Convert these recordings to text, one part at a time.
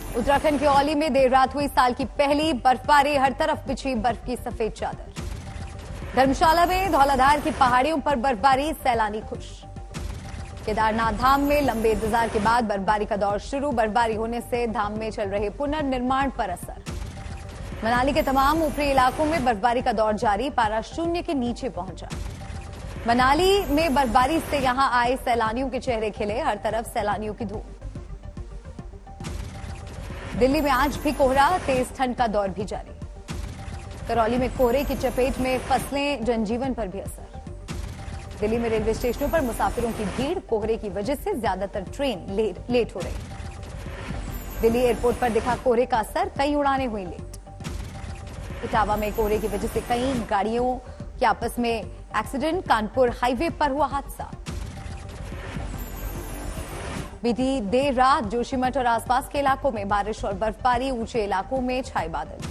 उत्तराखंड के औली में देर रात हुई साल की पहली बर्फबारी, हर तरफ बिछी बर्फ की सफेद चादर। धर्मशाला में धौलाधार की पहाड़ियों पर बर्फबारी, सैलानी खुश। केदारनाथ धाम में लंबे इंतजार के बाद बर्फबारी का दौर शुरू। बर्फबारी होने से धाम में चल रहे पुनर्निर्माण पर असर। मनाली के तमाम ऊपरी इलाकों में बर्फबारी का दौर जारी, पारा शून्य के नीचे पहुंचा। मनाली में बर्फबारी से यहां आए सैलानियों के चेहरे खिले, हर तरफ सैलानियों की धूम। दिल्ली में आज भी कोहरा, तेज ठंड का दौर भी जारी। करौली में कोहरे की चपेट में फसलें, जनजीवन पर भी असर। दिल्ली में रेलवे स्टेशनों पर मुसाफिरों की भीड़, कोहरे की वजह से ज्यादातर ट्रेन लेट हो रही। दिल्ली एयरपोर्ट पर दिखा कोहरे का असर, कई उड़ानें हुई लेट। इटावा में कोहरे की वजह से कई गाड़ियों के आपस में एक्सीडेंट। कानपुर हाईवे पर हुआ हादसा। बीती देर रात जोशीमठ और आसपास के इलाकों में बारिश और बर्फबारी, ऊंचे इलाकों में छाए बादल।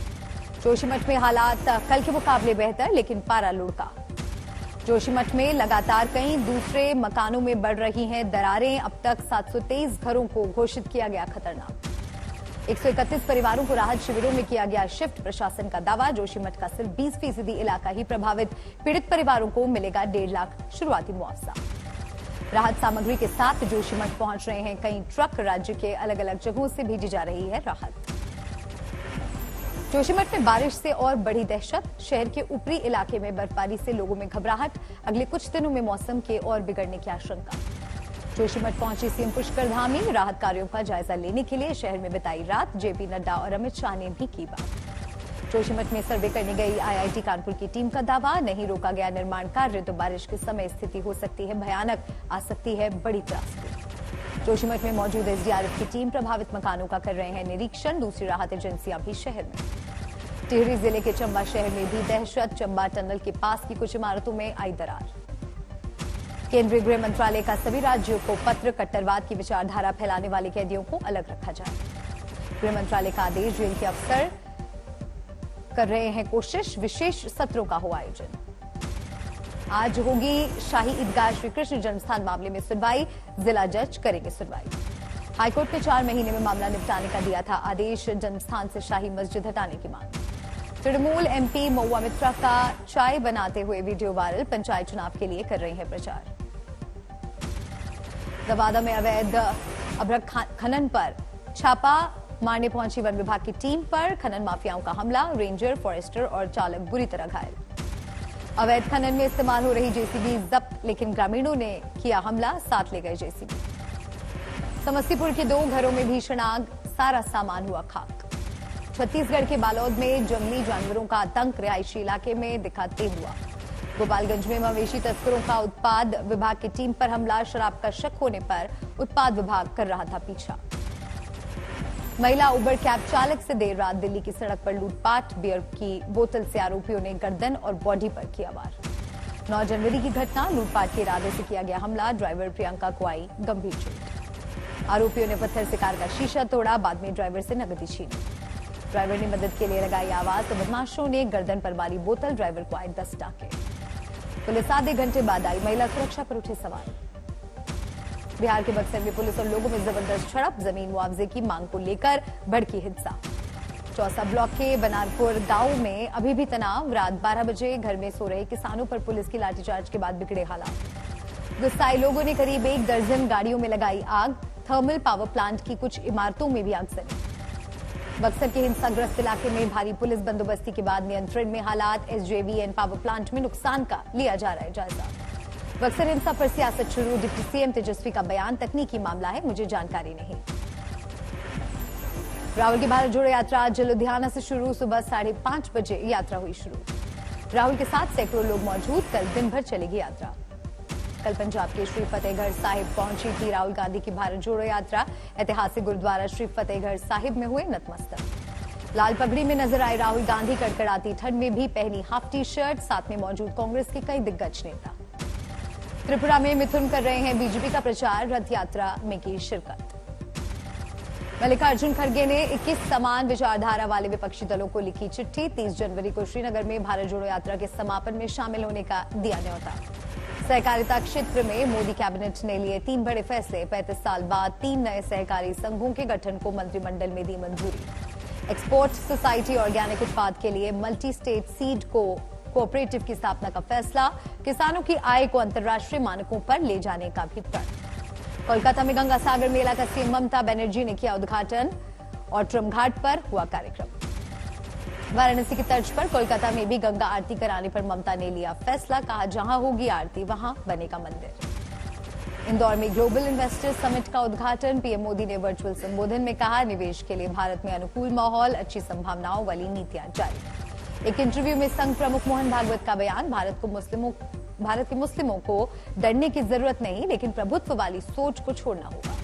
जोशीमठ में हालात कल के मुकाबले बेहतर, लेकिन पारा लुढ़का। जोशीमठ में लगातार कई दूसरे मकानों में बढ़ रही हैं दरारें। अब तक 723 घरों को घोषित किया गया खतरनाक। 131 परिवारों को राहत शिविरों में किया गया शिफ्ट। प्रशासन का दावा, जोशीमठ का सिर्फ 20% इलाका ही प्रभावित। पीड़ित परिवारों को मिलेगा 1.5 लाख शुरुआती मुआवजा। राहत सामग्री के साथ जोशीमठ पहुंच रहे हैं कई ट्रक। राज्य के अलग अलग जगहों से भेजी जा रही है राहत। जोशीमठ में बारिश से और बढ़ी दहशत। शहर के ऊपरी इलाके में बर्फबारी से लोगों में घबराहट। अगले कुछ दिनों में मौसम के और बिगड़ने की आशंका। जोशीमठ पहुंची सीएम पुष्कर धामी, राहत कार्यों का जायजा लेने के लिए शहर में बिताई रात। जेपी नड्डा और अमित शाह ने भी की बात। जोशीमठ में सर्वे करने गई आईआईटी कानपुर की टीम का दावा, नहीं रोका गया निर्माण कार्य तो बारिश के समय स्थिति हो सकती है भयानक, आ सकती है बड़ी त्रासदी। जोशीमठ में मौजूद एसडीआरएफ की टीम प्रभावित मकानों का कर रहे हैं निरीक्षण। दूसरी राहत एजेंसियां भी शहर में। टिहरी जिले के चंबा शहर में भी दहशत। चंबा टनल के पास की कुछ इमारतों में आई दरार। केंद्रीय गृह मंत्रालय का सभी राज्यों को पत्र, कट्टरवाद की विचारधारा फैलाने वाले कैदियों को अलग रखा जाए। गृह मंत्रालय का आदेश, जेल के अफसर कर रहे हैं कोशिश। विशेष सत्रों का हो आयोजन। आज होगी शाही ईदगाह श्री कृष्ण जन्मस्थान मामले में सुनवाई। जिला जज करेंगे सुनवाई। हाईकोर्ट ने 4 महीने में मामला निपटाने का दिया था आदेश। जन्मस्थान से शाही मस्जिद हटाने की मांग। तृणमूल एमपी महुआ मित्रा का चाय बनाते हुए वीडियो वायरल। पंचायत चुनाव के लिए कर रही है प्रचार। नवादा में अवैध अभ्रक खनन पर छापा मारने पहुंची वन विभाग की टीम पर खनन माफियाओं का हमला। रेंजर, फॉरेस्टर और चालक बुरी तरह घायल। अवैध खनन में इस्तेमाल हो रही जेसीबी जब्त, लेकिन ग्रामीणों ने किया हमला, साथ ले गए जेसीबी। समस्तीपुर के 2 घरों में भीषण आग, सारा सामान हुआ खाक। छत्तीसगढ़ के बालोद में जंगली जानवरों का आतंक, रिहायशी इलाके में दिखा तेंदुआ। गोपालगंज में मवेशी तस्करों का उत्पाद विभाग की टीम पर हमला। शराब का शक होने पर उत्पाद विभाग कर रहा था पीछा। महिला उबर कैब चालक से देर रात दिल्ली की सड़क पर लूटपाट। बियर की बोतल से आरोपियों ने गर्दन और बॉडी पर किया वार। 9 जनवरी की घटना, लूटपाट के इरादे से किया गया हमला। ड्राइवर प्रियंका को आई गंभीर चोट। आरोपियों ने पत्थर से कार का शीशा तोड़ा, बाद में ड्राइवर से नकदी छीनी। ड्राइवर ने मदद के लिए लगाई आवाज तो बदमाशों ने गर्दन पर मारी बोतल। ड्राइवर को आए 10 टाके। पुलिस आधे घंटे बाद आई। महिला सुरक्षा पर उठे सवाल। बिहार के बक्सर में पुलिस और लोगों में जबरदस्त झड़प। जमीन मुआवजे की मांग को लेकर भड़की हिंसा। चौसा ब्लॉक के बनारपुर गांव में अभी भी तनाव। रात 12 बजे घर में सो रहे किसानों पर पुलिस की लाठीचार्ज के बाद बिगड़े हालात। गुस्साए लोगों ने करीब 1 दर्जन गाड़ियों में लगाई आग। थर्मल पावर प्लांट की कुछ इमारतों में भी आगजनी। बक्सर के हिंसाग्रस्त इलाके में भारी पुलिस बंदोबस्ती के बाद नियंत्रण में हालात। एसजेवीएन पावर प्लांट में नुकसान का लिया जा रहा है जायजा। बक्सर हिंसा पर सियासत शुरू। डिप्टी सीएम तेजस्वी का बयान, तकनीकी मामला है, मुझे जानकारी नहीं। राहुल की भारत जोड़ो यात्रा आज लुधियाना से शुरू। सुबह 5:30 बजे यात्रा हुई शुरू। राहुल के साथ सैकड़ों लोग मौजूद। कल दिन भर चलेगी यात्रा। कल पंजाब के श्री फतेहगढ़ साहिब पहुंची थी राहुल गांधी की भारत जोड़ो यात्रा। ऐतिहासिक गुरुद्वारा श्री फतेहगढ़ साहिब में हुए नतमस्तक। लाल पगड़ी में नजर आए राहुल गांधी। कड़कड़ाती ठंड में भी पहनी हाफ टी शर्ट। साथ में मौजूद कांग्रेस के कई दिग्गज नेता। त्रिपुरा में मिथुन कर रहे हैं बीजेपी का प्रचार। रथ यात्रा में की शिरकत। मल्लिकार्जुन खड़गे ने 21 समान विचारधारा वाले विपक्षी दलों को लिखी चिट्ठी। 30 जनवरी को श्रीनगर में भारत जोड़ो यात्रा के समापन में शामिल होने का दिया न्यौता। सहकारिता क्षेत्र में मोदी कैबिनेट ने लिए 3 बड़े फैसले। 35 साल बाद 3 नए सहकारी संघों के गठन को मंत्रिमंडल में दी मंजूरी। एक्सपोर्ट सोसाइटी ऑर्गेनिक उत्पाद के लिए मल्टी स्टेट सीड कोऑपरेटिव की स्थापना का फैसला। किसानों की आय को अंतर्राष्ट्रीय मानकों पर ले जाने का भी प्रण। कोलकाता में गंगा सागर मेला का सीएम ममता बनर्जी ने किया उद्घाटन और ट्रम घाट पर हुआ कार्यक्रम। वाराणसी की तर्ज पर कोलकाता में भी गंगा आरती कराने पर ममता ने लिया फैसला। कहा, जहां होगी आरती वहां बनेगा मंदिर। इंदौर में ग्लोबल इन्वेस्टर्स समिट का उद्घाटन। पीएम मोदी ने वर्चुअल संबोधन में कहा, निवेश के लिए भारत में अनुकूल माहौल, अच्छी संभावनाओं वाली नीतियां जारी। एक इंटरव्यू में संघ प्रमुख मोहन भागवत का बयान, भारत के मुस्लिमों को डरने की जरूरत नहीं, लेकिन प्रभुत्व वाली सोच को छोड़ना होगा।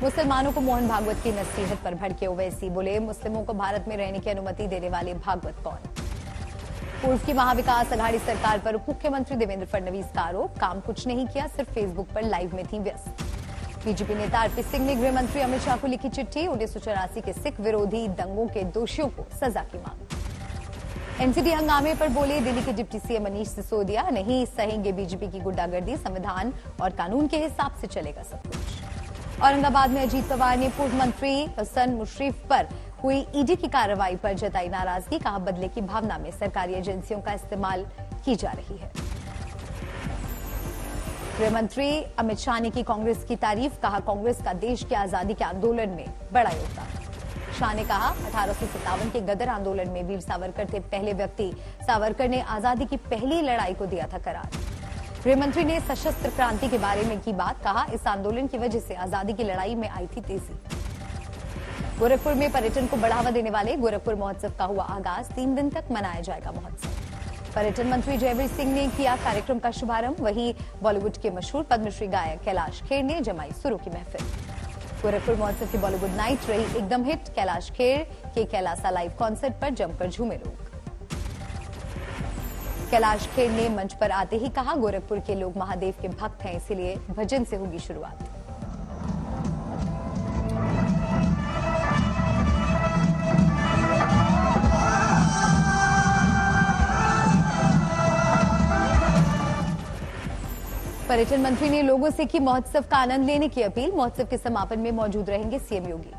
मुसलमानों को मोहन भागवत की नसीहत पर भड़के ओवैसी बोले, मुस्लिमों को भारत में रहने की अनुमति देने वाले भागवत कौन। पूर्व की महाविकास अघाड़ी सरकार पर उप मुख्यमंत्री देवेंद्र फडणवीस का आरोप, काम कुछ नहीं किया, सिर्फ फेसबुक पर लाइव में थी व्यस्त। बीजेपी नेता आरपी सिंह ने गृह मंत्री अमित शाह को लिखी चिट्ठी। 1984 के सिख विरोधी दंगों के दोषियों को सजा की मांग। एनसीडी हंगामे पर बोले दिल्ली के डिप्टी सीएम मनीष सिसोदिया, नहीं सहेंगे बीजेपी की गुंडागर्दी, संविधान और कानून के हिसाब से चलेगा सब कुछ। औरंगाबाद में अजीत पवार ने पूर्व मंत्री हसन मुशर्रफ पर हुई ईडी की कार्रवाई पर जताई नाराजगी। कहा, बदले की भावना में सरकारी एजेंसियों का इस्तेमाल की जा रही है। गृह मंत्री अमित शाह ने की कांग्रेस की तारीफ। कहा, कांग्रेस का देश की आजादी के आंदोलन में बड़ा योगदान। शाह ने कहा, 1857 के गदर आंदोलन में वीर सावरकर थे पहले व्यक्ति। सावरकर ने आजादी की पहली लड़ाई को दिया था करार। गृहमंत्री ने सशस्त्र क्रांति के बारे में की बात। कहा, इस आंदोलन की वजह से आजादी की लड़ाई में आई थी तेजी। गोरखपुर में पर्यटन को बढ़ावा देने वाले गोरखपुर महोत्सव का हुआ आगाज। 3 दिन तक मनाया जाएगा महोत्सव। पर्यटन मंत्री जयवीर सिंह ने किया कार्यक्रम का शुभारंभ। वहीं बॉलीवुड के मशहूर पद्मश्री गायक कैलाश खेर ने जमाई सुरों की महफिल। गोरखपुर महोत्सव की बॉलीवुड नाइट रही एकदम हिट। कैलाश खेर के कैलासा लाइव कॉन्सर्ट पर जमकर झूमे लोग। कैलाश खेर ने मंच पर आते ही कहा, गोरखपुर के लोग महादेव के भक्त हैं, इसीलिए भजन से होगी शुरुआत। पर्यटन मंत्री ने लोगों से की महोत्सव का आनंद लेने की अपील। महोत्सव के समापन में मौजूद रहेंगे सीएम योगी।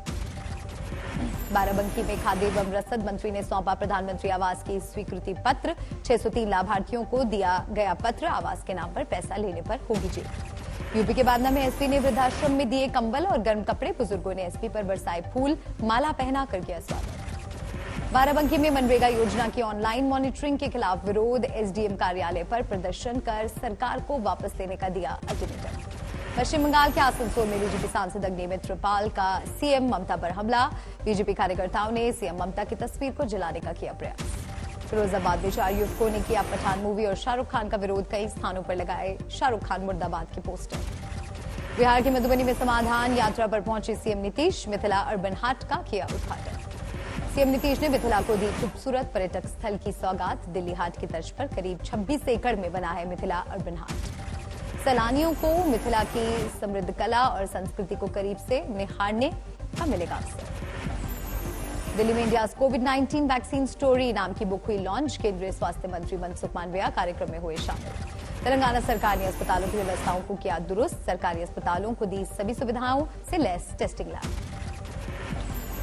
बाराबंकी में खाद्य एवं रसद मंत्री ने सौंपा प्रधानमंत्री आवास की स्वीकृति पत्र। 603 लाभार्थियों को दिया गया पत्र। आवास के नाम पर पैसा लेने पर होगी जेल। यूपी के बांदा में एसपी ने वृद्धाश्रम में दिए कंबल और गर्म कपड़े। बुजुर्गों ने एसपी पर बरसाए फूल, माला पहना कर किया स्वागत। बाराबंकी में मनरेगा योजना की ऑनलाइन मॉनिटरिंग के खिलाफ विरोध। एसडीएम कार्यालय पर प्रदर्शन कर सरकार को वापस लेने का दिया अल्टीमेटम। पश्चिम बंगाल के आसनसोल में बीजेपी सांसद अग्निमित्र त्रिपाल का सीएम ममता पर हमला। बीजेपी कार्यकर्ताओं ने सीएम ममता की तस्वीर को जलाने का किया प्रयास। फिरोजाबाद में 4 युवकों ने किया पठान मूवी और शाहरुख खान का विरोध। कई स्थानों पर लगाए शाहरुख खान मुर्दाबाद के पोस्टर। बिहार के मधुबनी में समाधान यात्रा पर पहुंचे सीएम नीतीश। मिथिला अर्बन हाट का किया उद्घाटन। सीएम नीतीश ने मिथिला को दी खूबसूरत पर्यटक स्थल की सौगात। दिल्ली हाट की तर्ज पर करीब 26 एकड़ में बना है मिथिला अर्बन हाट। सैलानियों को मिथिला की समृद्ध कला और संस्कृति को करीब से निहारने का मिलेगा अवसर। दिल्ली में इंडिया कोविड-19 वैक्सीन स्टोरी नाम की बुक हुई लॉन्च। केंद्रीय स्वास्थ्य मंत्री मनसुख मांडविया कार्यक्रम में हुए शामिल। तेलंगाना सरकार ने अस्पतालों की व्यवस्थाओं को किया दुरुस्त। सरकारी अस्पतालों को दी सभी सुविधाओं से लैस टेस्टिंग लैब।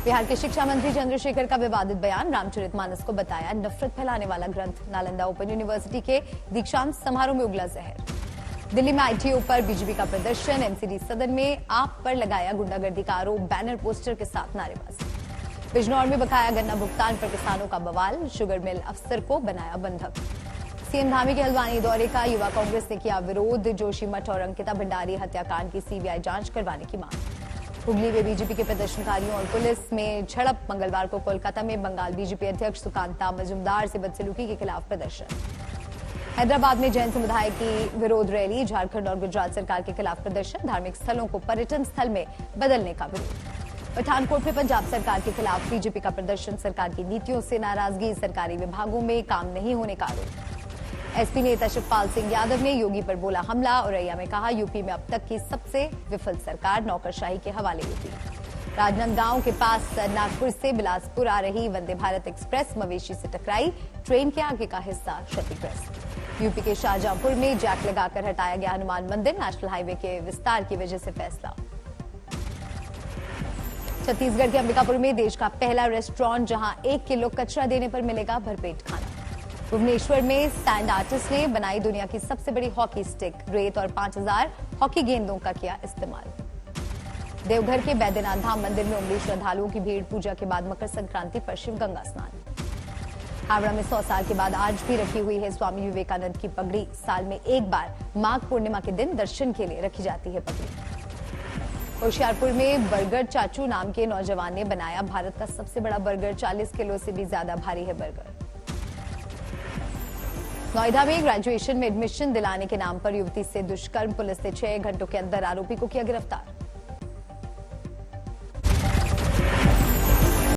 बिहार के शिक्षा मंत्री चंद्रशेखर का विवादित बयान। रामचरितमानस को बताया नफरत फैलाने वाला ग्रंथ। नालंदा ओपन यूनिवर्सिटी के दीक्षांत समारोह में उगला जहर। दिल्ली में आईटीओ पर बीजेपी का प्रदर्शन। एमसीडी सदन में आप पर लगाया गुंडागर्दी का आरोप। बैनर पोस्टर के साथ नारेबाजी। बिजनौर में बकाया गन्ना भुगतान पर किसानों का बवाल। शुगर मिल अफसर को बनाया बंधक। सीएम धामी के हल्द्वानी दौरे का युवा कांग्रेस ने किया विरोध। जोशीमठ और अंकिता भंडारी हत्याकांड की सीबीआई जांच करवाने की मांग। हुगली में बीजेपी के प्रदर्शनकारियों और पुलिस में झड़प। मंगलवार को कोलकाता में बंगाल बीजेपी अध्यक्ष सुकांता मजूमदार से बदसलूकी के खिलाफ प्रदर्शन। हैदराबाद में जैन समुदाय की विरोध रैली। झारखंड और गुजरात सरकार के खिलाफ प्रदर्शन। धार्मिक स्थलों को पर्यटन स्थल में बदलने का विरोध। पठानकोट में पंजाब सरकार के खिलाफ बीजेपी का प्रदर्शन। सरकार की नीतियों से नाराजगी। सरकारी विभागों में काम नहीं होने का आरोप। एसपी नेता शिवपाल सिंह यादव ने योगी पर बोला हमला। औरैया में कहा, यूपी में अब तक की सबसे विफल सरकार। नौकरशाही के हवाले यूपी। राजनांदगांव के पास नागपुर से बिलासपुर आ रही वंदे भारत एक्सप्रेस मवेशी से टकराई। ट्रेन के आगे का हिस्सा क्षतिग्रस्त। यूपी के शाहजहांपुर में जैक लगाकर हटाया गया हनुमान मंदिर, नेशनल हाईवे के विस्तार की वजह से फैसला। छत्तीसगढ़ के अंबिकापुर में देश का पहला रेस्टोरेंट, जहां 1 किलो कचरा देने पर मिलेगा भरपेट खाना। भुवनेश्वर में सैंड आर्टिस्ट ने बनाई दुनिया की सबसे बड़ी हॉकी स्टिक, रेत और 5000 हॉकी गेंदों का किया इस्तेमाल। देवघर के बैद्यनाथ धाम मंदिर में उमड़ी श्रद्धालुओं की भीड़, पूजा के बाद मकर संक्रांति पर शिव गंगा स्नान। हावड़ा में 100 साल के बाद आज भी रखी हुई है स्वामी विवेकानंद की पगड़ी। साल में एक बार माघ पूर्णिमा के दिन दर्शन के लिए रखी जाती है पगड़ी। होशियारपुर में बर्गर चाचू नाम के नौजवान ने बनाया भारत का सबसे बड़ा बर्गर, 40 किलो से भी ज्यादा भारी है बर्गर। नोएडा में ग्रेजुएशन में एडमिशन दिलाने के नाम पर युवती से दुष्कर्म, पुलिस ने 6 घंटों के अंदर आरोपी को किया गिरफ्तार।